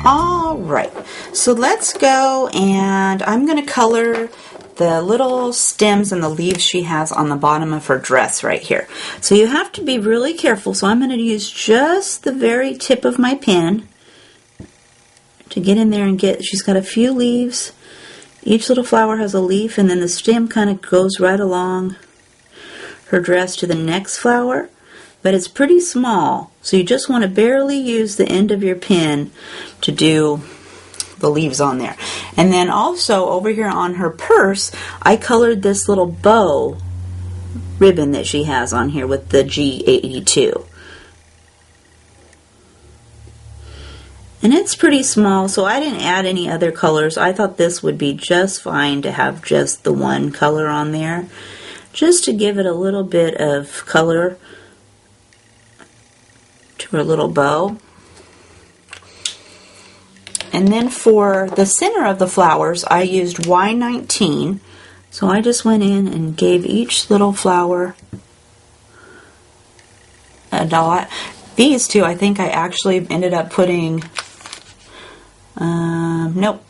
Alright, so let's go, and I'm going to color the little stems and the leaves she has on the bottom of her dress right here. So you have to be really careful, so I'm going to use just the very tip of my pen to get in there and get, she's got a few leaves. Each little flower has a leaf, and then the stem kind of goes right along her dress to the next flower. But it's pretty small, so you just want to barely use the end of your pen to do the leaves on there. And then also over here on her purse, I colored this little bow ribbon that she has on here with the G82. And it's pretty small, so I didn't add any other colors. I thought this would be just fine to have just the one color on there, just to give it a little bit of color to her little bow. And then for the center of the flowers, I used Y19. So I just went in and gave each little flower a dot. These two, I think I actually ended up putting, nope,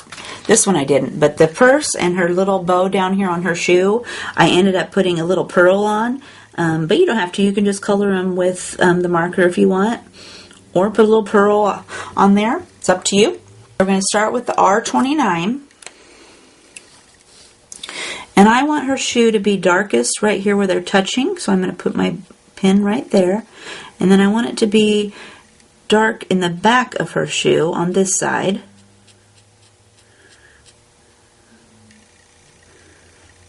this one I didn't. But the purse and her little bow down here on her shoe, I ended up putting a little pearl on. But you don't have to. You can just color them with the marker if you want, or put a little pearl on there. It's up to you. We're going to start with the R29, and I want her shoe to be darkest right here where they're touching, so I'm going to put my pen right there, and then I want it to be dark in the back of her shoe on this side.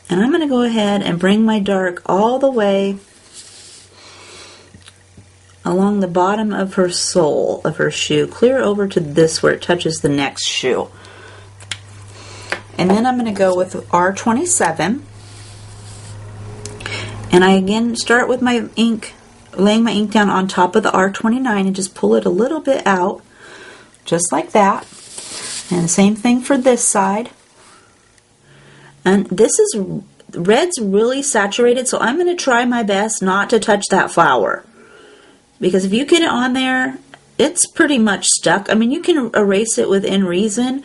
And I'm going to go ahead and bring my dark all the way along the bottom of her sole of her shoe, clear over to this where it touches the next shoe. And then I'm going to go with R27. And I again start with my ink, laying my ink down on top of the R29 and just pull it a little bit out, just like that. And the same thing for this side. And this is, red's really saturated, so I'm going to try my best not to touch that flower. Because if you get it on there, it's pretty much stuck. I mean, you can erase it within reason,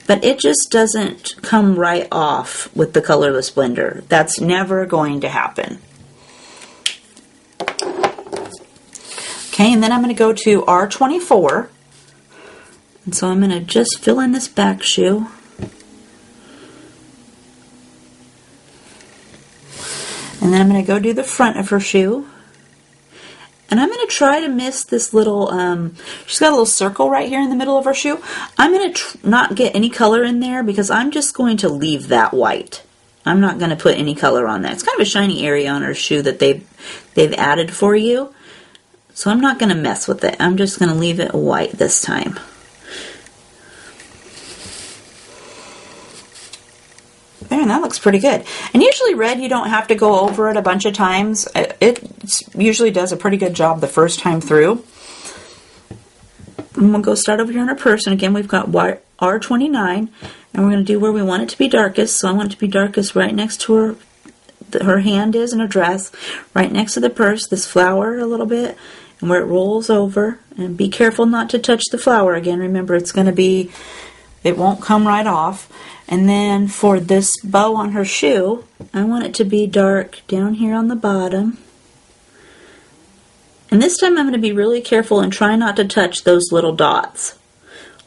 but it just doesn't come right off with the colorless blender. That's never going to happen. Okay, and then I'm going to go to R24. And so I'm going to just fill in this back shoe. And then I'm going to go do the front of her shoe. And I'm going to try to miss this little, she's got a little circle right here in the middle of her shoe. I'm going to not get any color in there because I'm just going to leave that white. I'm not going to put any color on that. It's kind of a shiny area on her shoe that they've added for you. So I'm not going to mess with it. I'm just going to leave it white this time. There, and that looks pretty good. And usually red, you don't have to go over it a bunch of times. It usually does a pretty good job the first time through. And we'll go start over here on our purse. And again, we've got R29. And we're going to do where we want it to be darkest. So I want it to be darkest right next to her hand is in her dress. Right next to the purse, this flower a little bit. And where it rolls over. And be careful not to touch the flower again. Remember, it's going to be, it won't come right off. And then for this bow on her shoe, I want it to be dark down here on the bottom. And this time I'm going to be really careful and try not to touch those little dots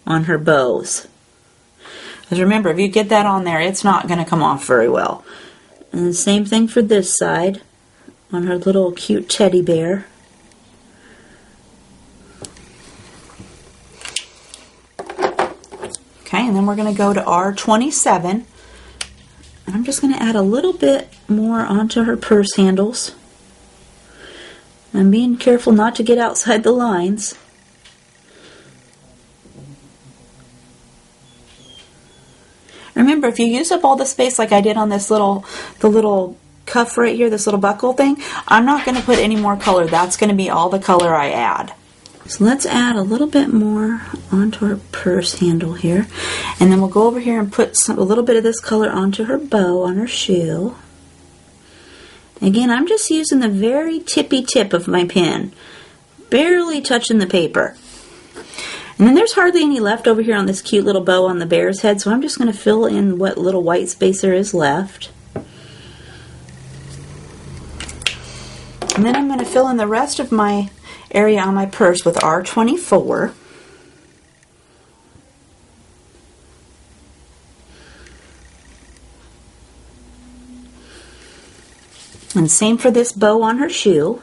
on her bows. Because remember, if you get that on there, it's not going to come off very well. And the same thing for this side on her little cute teddy bear. Okay, and then we're going to go to R27. And I'm just going to add a little bit more onto her purse handles. I'm being careful not to get outside the lines. Remember, if you use up all the space like I did on this the little cuff right here, this little buckle thing, I'm not going to put any more color. That's going to be all the color I add. So let's add a little bit more onto her purse handle here. And then we'll go over here and put a little bit of this color onto her bow on her shoe. Again, I'm just using the very tippy tip of my pen, barely touching the paper. And then there's hardly any left over here on this cute little bow on the bear's head, so I'm just going to fill in what little white space there is left. And then I'm going to fill in the rest of my area on my purse with R24. And same for this bow on her shoe.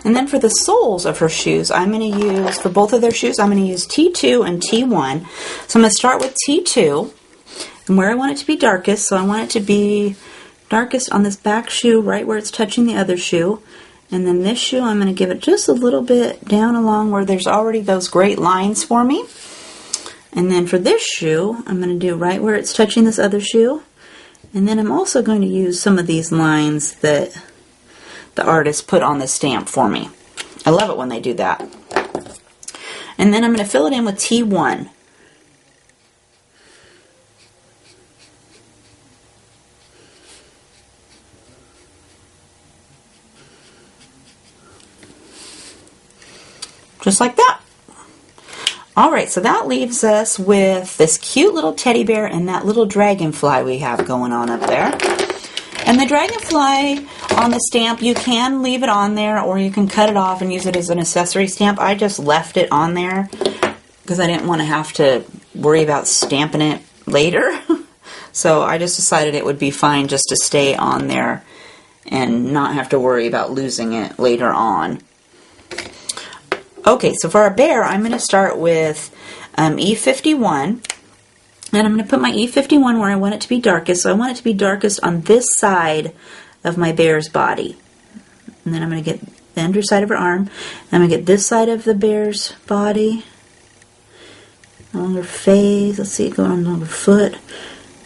And then for the soles of her shoes, I'm going to use, for both of their shoes, I'm going to use T2 and T1. So I'm going to start with T2, and where I want it to be darkest, so I want it to be darkest on this back shoe, right where it's touching the other shoe. And then this shoe, I'm going to give it just a little bit down along where there's already those great lines for me. And then for this shoe, I'm going to do right where it's touching this other shoe. And then I'm also going to use some of these lines that the artist put on the stamp for me. I love it when they do that. And then I'm going to fill it in with T1. Just like that. Alright, so that leaves us with this cute little teddy bear and that little dragonfly we have going on up there. And the dragonfly on the stamp, you can leave it on there or you can cut it off and use it as an accessory stamp. I just left it on there because I didn't want to have to worry about stamping it later. So I just decided it would be fine just to stay on there and not have to worry about losing it later on. Okay, so for our bear, I'm going to start with E51. And I'm going to put my E51 where I want it to be darkest. So I want it to be darkest on this side of my bear's body. And then I'm going to get the underside of her arm. And I'm going to get this side of the bear's body. Along her face. Let's see it going along her foot.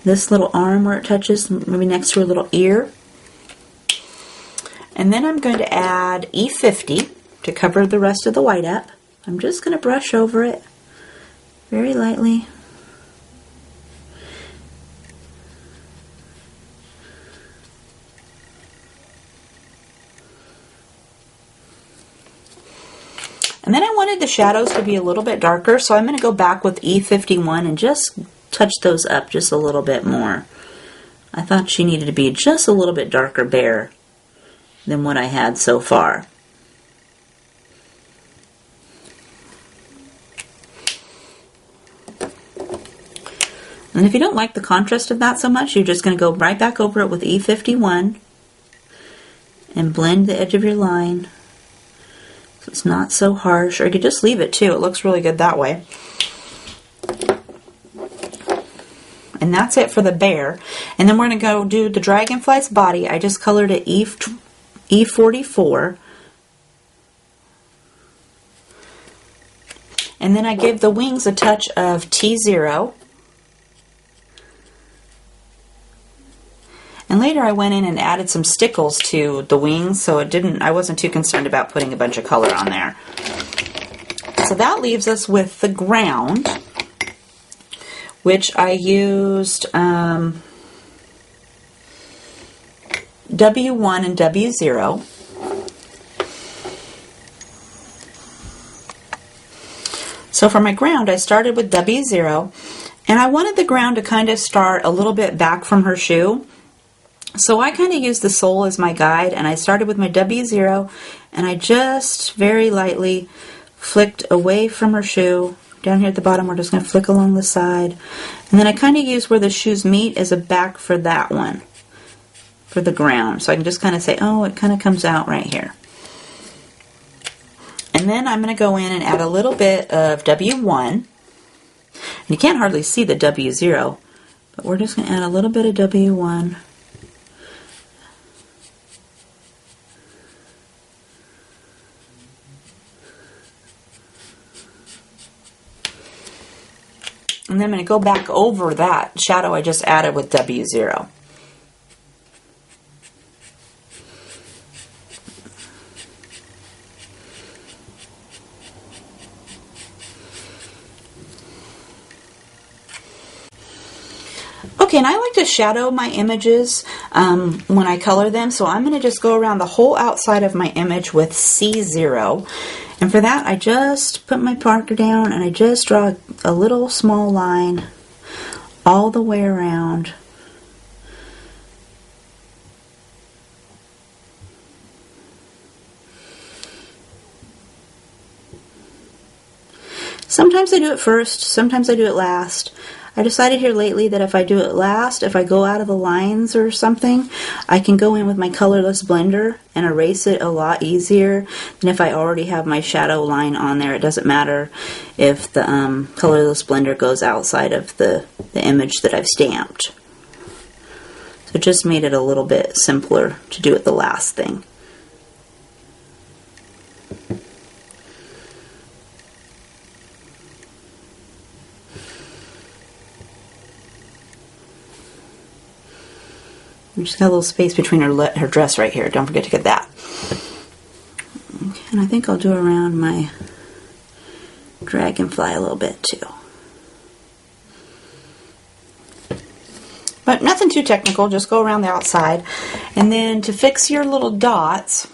This little arm where it touches, maybe next to her little ear. And then I'm going to add E50 to cover the rest of the white up. I'm just going to brush over it very lightly. And then I wanted the shadows to be a little bit darker, so I'm going to go back with E51 and just touch those up just a little bit more. I thought she needed to be just a little bit darker bear than what I had so far. And if you don't like the contrast of that so much, you're just going to go right back over it with E51 and blend the edge of your line. It's not so harsh, or you could just leave it too. It looks really good that way. And that's it for the bear. And then we're going to go do the dragonfly's body. I just colored it E44. And then I gave the wings a touch of T0. And later I went in and added some stickles to the wings, so I wasn't too concerned about putting a bunch of color on there. So that leaves us with the ground, which I used W1 and W0. So for my ground, I started with W0, and I wanted the ground to kind of start a little bit back from her shoe. So I kind of used the sole as my guide, and I started with my W0, and I just very lightly flicked away from her shoe. Down here at the bottom, we're just going to flick along the side. And then I kind of use where the shoes meet as a back for that one, for the ground. So I can just kind of say, oh, it kind of comes out right here. And then I'm going to go in and add a little bit of W1. And you can't hardly see the W0, but we're just going to add a little bit of W1. And then I'm going to go back over that shadow I just added with W0. Okay, and I like to shadow my images when I color them, so I'm going to just go around the whole outside of my image with C0. And for that, I just put my marker down and I just draw a little small line all the way around. Sometimes I do it first, sometimes I do it last. I decided here lately that if I do it last, if I go out of the lines or something, I can go in with my colorless blender and erase it a lot easier than if I already have my shadow line on there. It doesn't matter if the colorless blender goes outside of the image that I've stamped. So it just made it a little bit simpler to do it the last thing. Just got a little space between her dress right here. Don't forget to get that. Okay, and I think I'll do around my dragonfly a little bit too. But nothing too technical, just go around the outside. And then to fix your little dots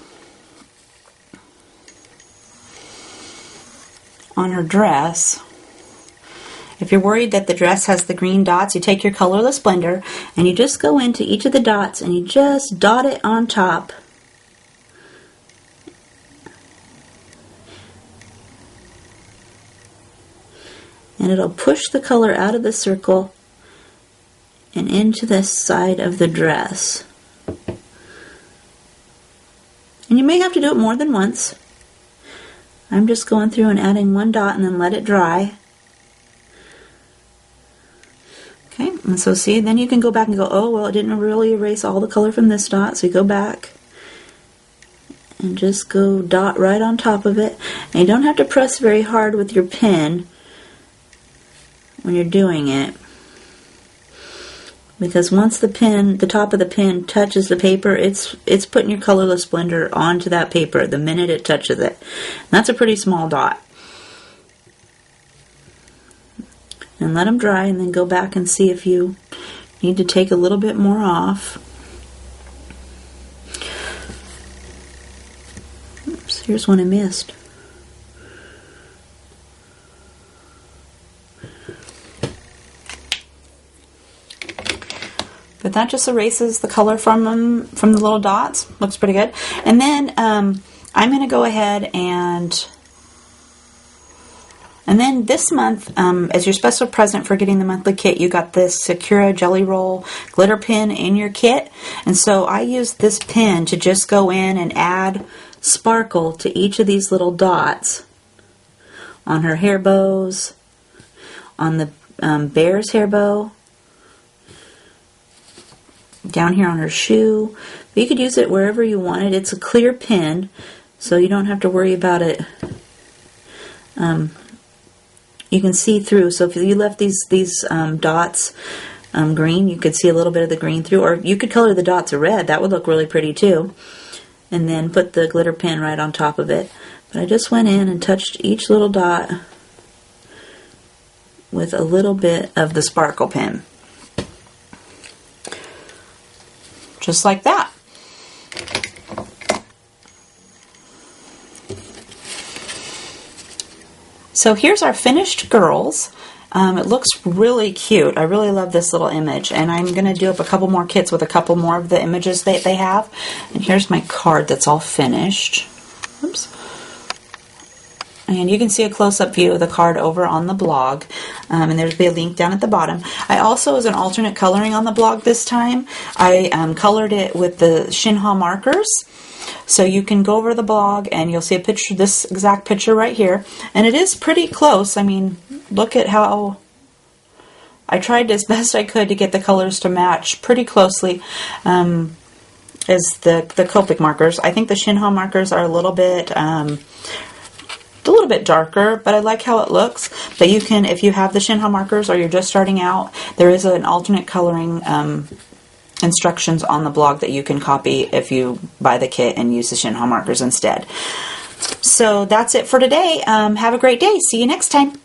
on her dress, if you're worried that the dress has the green dots, you take your colorless blender and you just go into each of the dots and you just dot it on top. And it'll push the color out of the circle and into the side of the dress. And you may have to do it more than once. I'm just going through and adding one dot and then let it dry. Okay, and so see, then you can go back and go, oh, well, it didn't really erase all the color from this dot, so you go back and just go dot right on top of it. And you don't have to press very hard with your pen when you're doing it, because once the top of the pen touches the paper, it's putting your colorless blender onto that paper the minute it touches it. And that's a pretty small dot. And let them dry, and then go back and see if you need to take a little bit more off. Oops, here's one I missed. But that just erases the color from them, from the little dots. Looks pretty good. And then I'm going to go ahead and then this month, as your special present for getting the monthly kit, you got this Sakura Jelly Roll glitter pen in your kit. And so I used this pen to just go in and add sparkle to each of these little dots on her hair bows, on the bear's hair bow, down here on her shoe. But you could use it wherever you wanted. It's a clear pen, so you don't have to worry about it. You can see through, so if you left these dots green, you could see a little bit of the green through, or you could color the dots red. That would look really pretty too. And then put the glitter pen right on top of it. But I just went in and touched each little dot with a little bit of the sparkle pen. Just like that. So here's our finished girls. It looks really cute. I really love this little image, and I'm going to do up a couple more kits with a couple more of the images that they have. And here's my card that's all finished. Oops. And you can see a close-up view of the card over on the blog, and there'll be a link down at the bottom. I also, as an alternate coloring on the blog this time, I colored it with the Shinha markers. So you can go over the blog and you'll see a picture, this exact picture right here. And it is pretty close. I mean, look at how I tried as best I could to get the colors to match pretty closely as the Copic markers. I think the Shinha markers are a little bit a little bit darker, but I like how it looks. But you can, if you have the Shinha markers or you're just starting out, there is an alternate coloring instructions on the blog that you can copy if you buy the kit and use the Shinha markers instead. So that's it for today. Have a great day. See you next time.